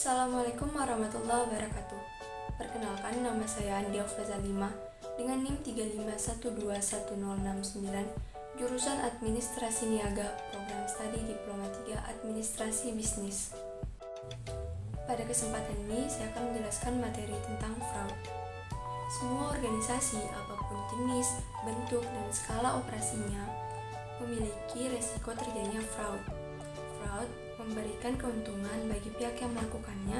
Assalamualaikum warahmatullahi wabarakatuh. Perkenalkan, nama saya Andi Alfazalima dengan NIM 351210069, jurusan Administrasi Niaga, Program Studi Diploma 3 Administrasi Bisnis. Pada kesempatan ini, saya akan menjelaskan materi tentang fraud. Semua organisasi, apapun jenis, bentuk, dan skala operasinya, memiliki resiko terjadinya fraud. Fraud memberikan keuntungan bagi pihak yang melakukannya,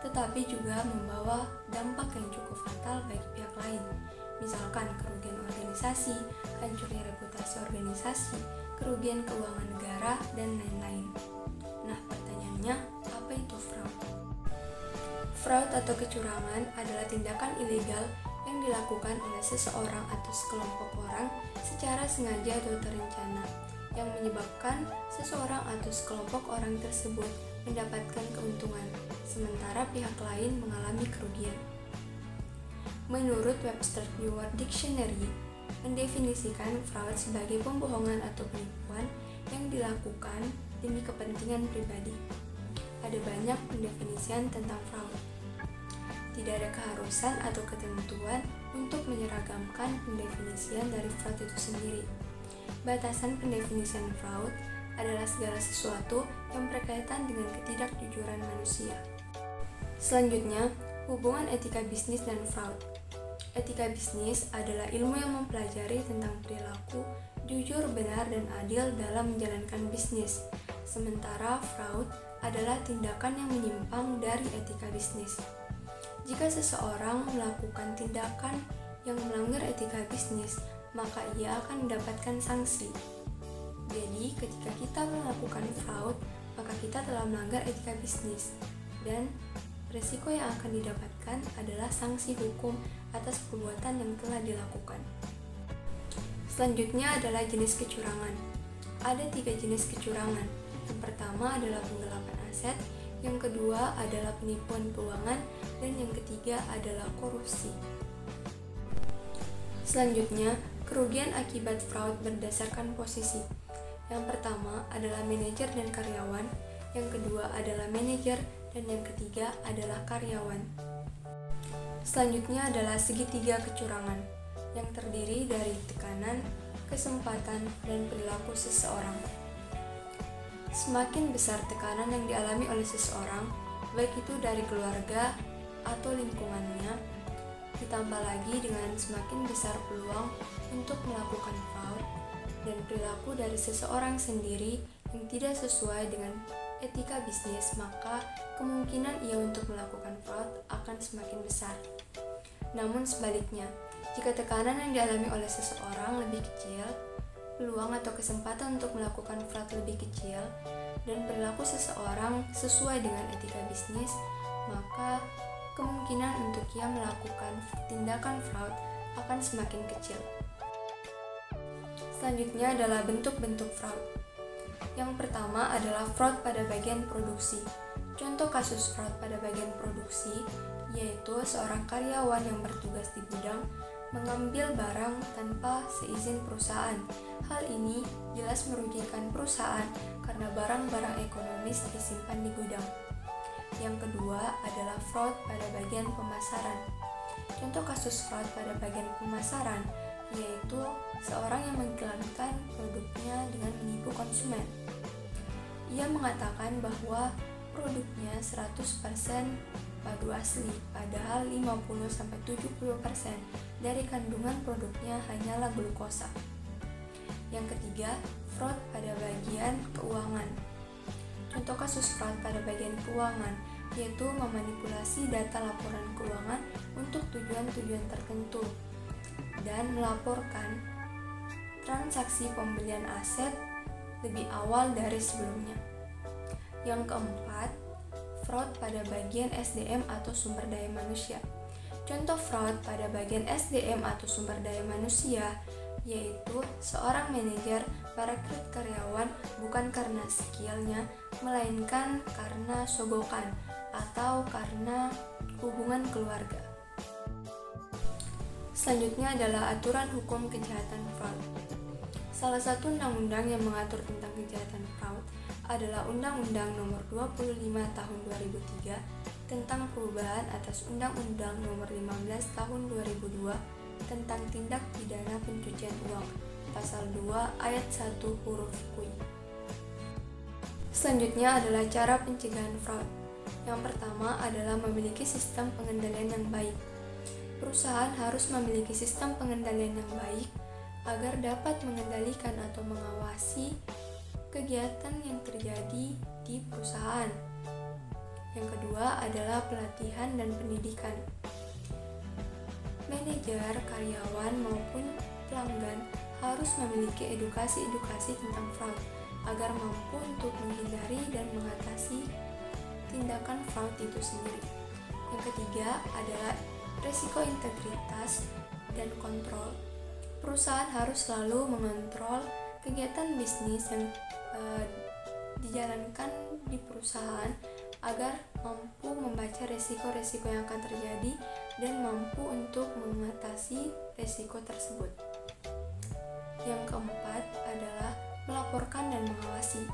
tetapi juga membawa dampak yang cukup fatal bagi pihak lain. Misalkan kerugian organisasi, hancurnya reputasi organisasi, kerugian keuangan negara, dan lain-lain. Nah, pertanyaannya, apa itu fraud? Fraud atau kecurangan adalah tindakan ilegal yang dilakukan oleh seseorang atau sekelompok orang secara sengaja atau terencana, yang menyebabkan seseorang atau sekelompok orang tersebut mendapatkan keuntungan, sementara pihak lain mengalami kerugian. Menurut Webster New World Dictionary, mendefinisikan fraud sebagai pembohongan atau penipuan yang dilakukan demi kepentingan pribadi. Ada banyak pendefinisian tentang fraud. Tidak ada keharusan atau ketentuan untuk menyeragamkan pendefinisian dari fraud itu sendiri. Batasan pendefinisian fraud adalah segala sesuatu yang berkaitan dengan ketidakjujuran manusia. Selanjutnya, hubungan etika bisnis dan fraud. Etika bisnis adalah ilmu yang mempelajari tentang perilaku jujur, benar, dan adil dalam menjalankan bisnis. Sementara fraud adalah tindakan yang menyimpang dari etika bisnis. Jika seseorang melakukan tindakan yang melanggar etika bisnis, maka ia akan mendapatkan sanksi. Jadi, ketika kita melakukan fraud, maka kita telah melanggar etika bisnis, dan risiko yang akan didapatkan adalah sanksi hukum atas perbuatan yang telah dilakukan. Selanjutnya adalah jenis kecurangan. Ada 3 jenis kecurangan. Yang pertama adalah penggelapan aset, yang kedua adalah penipuan keuangan, dan yang ketiga adalah korupsi. Selanjutnya, kerugian akibat fraud berdasarkan posisi. Yang pertama adalah manajer dan karyawan, yang kedua adalah manajer, dan yang ketiga adalah karyawan. Selanjutnya adalah segitiga kecurangan, yang terdiri dari tekanan, kesempatan, dan perilaku seseorang. Semakin besar tekanan yang dialami oleh seseorang, baik itu dari keluarga atau lingkungannya, ditambah lagi dengan semakin besar peluang untuk melakukan fraud dan perilaku dari seseorang sendiri yang tidak sesuai dengan etika bisnis, maka kemungkinan ia untuk melakukan fraud akan semakin besar. Namun sebaliknya, jika tekanan yang dialami oleh seseorang lebih kecil, peluang atau kesempatan untuk melakukan fraud lebih kecil, dan perilaku seseorang sesuai dengan etika bisnis, maka kemungkinan untuk ia melakukan tindakan fraud akan semakin kecil. Selanjutnya adalah bentuk-bentuk fraud. Yang pertama adalah fraud pada bagian produksi. Contoh kasus fraud pada bagian produksi yaitu seorang karyawan yang bertugas di gudang mengambil barang tanpa seizin perusahaan. Hal ini jelas merugikan perusahaan karena barang-barang ekonomis disimpan di gudang. Yang kedua adalah fraud pada bagian pemasaran. Contoh kasus fraud pada bagian pemasaran yaitu seorang yang mengiklankan produknya dengan menipu konsumen. Ia mengatakan bahwa produknya 100% padu asli, padahal 50-70% dari kandungan produknya hanyalah glukosa. Yang ketiga, fraud pada bagian keuangan. Contoh kasus fraud pada bagian keuangan yaitu memanipulasi data laporan keuangan untuk tujuan-tujuan tertentu dan melaporkan transaksi pembelian aset lebih awal dari sebelumnya. Yang keempat, fraud pada bagian SDM atau sumber daya manusia. Contoh fraud pada bagian SDM atau sumber daya manusia yaitu seorang manajer merekrut karyawan bukan karena skillnya, melainkan karena sogokan atau karena hubungan keluarga. Selanjutnya adalah aturan hukum kejahatan fraud. Salah satu undang-undang yang mengatur tentang kejahatan fraud adalah Undang-Undang Nomor 25 Tahun 2003 tentang perubahan atas Undang-Undang Nomor 15 Tahun 2002 tentang Tindak Pidana Pencucian Uang, Pasal 2 Ayat 1 huruf Q. Selanjutnya adalah cara pencegahan fraud. Yang pertama adalah memiliki sistem pengendalian yang baik. Perusahaan harus memiliki sistem pengendalian yang baik agar dapat mengendalikan atau mengawasi kegiatan yang terjadi di perusahaan. Yang kedua adalah pelatihan dan pendidikan. Manajer, karyawan, maupun pelanggan harus memiliki edukasi tentang fraud agar mampu untuk menghindari dan mengatasi tindakan fraud itu sendiri. Yang ketiga adalah risiko integritas dan kontrol. Perusahaan harus selalu mengontrol kegiatan bisnis yang dijalankan di perusahaan agar mampu membaca risiko-risiko yang akan terjadi dan mampu untuk mengatasi risiko tersebut. Yang keempat adalah melaporkan dan mengawasi.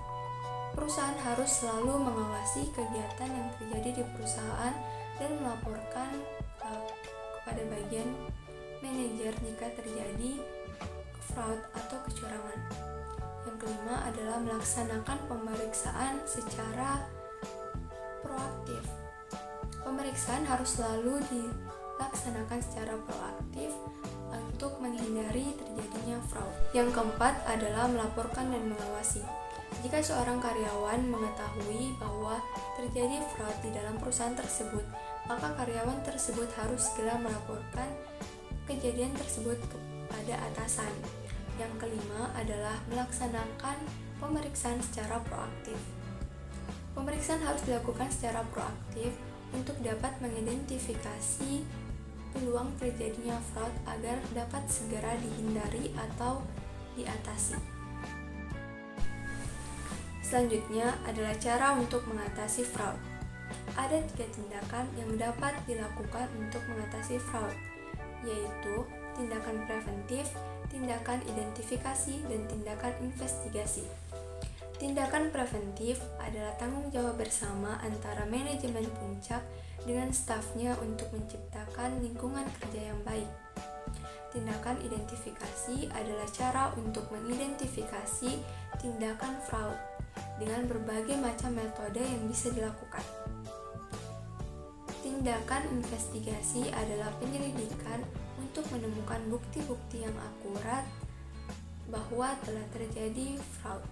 Perusahaan harus selalu mengawasi kegiatan yang terjadi di perusahaan dan melaporkan kepada bagian manajer jika terjadi fraud atau kecurangan. Yang kelima adalah melaksanakan pemeriksaan secara proaktif. Pemeriksaan harus selalu dilaksanakan secara proaktif untuk menghindari terjadinya fraud. Yang keempat adalah melaporkan dan mengawasi. Jika seorang karyawan mengetahui bahwa terjadi fraud di dalam perusahaan tersebut, maka karyawan tersebut harus segera melaporkan kejadian tersebut kepada atasan. Yang kelima adalah melaksanakan pemeriksaan secara proaktif. Pemeriksaan harus dilakukan secara proaktif untuk dapat mengidentifikasi peluang terjadinya fraud agar dapat segera dihindari atau diatasi. Selanjutnya adalah cara untuk mengatasi fraud. Ada 3 tindakan yang dapat dilakukan untuk mengatasi fraud, yaitu tindakan preventif, tindakan identifikasi, dan tindakan investigasi. Tindakan preventif adalah tanggung jawab bersama antara manajemen puncak dengan stafnya untuk menciptakan lingkungan kerja yang baik. Tindakan identifikasi adalah cara untuk mengidentifikasi tindakan fraud dengan berbagai macam metode yang bisa dilakukan. Tindakan investigasi adalah penyelidikan untuk menemukan bukti-bukti yang akurat bahwa telah terjadi fraud.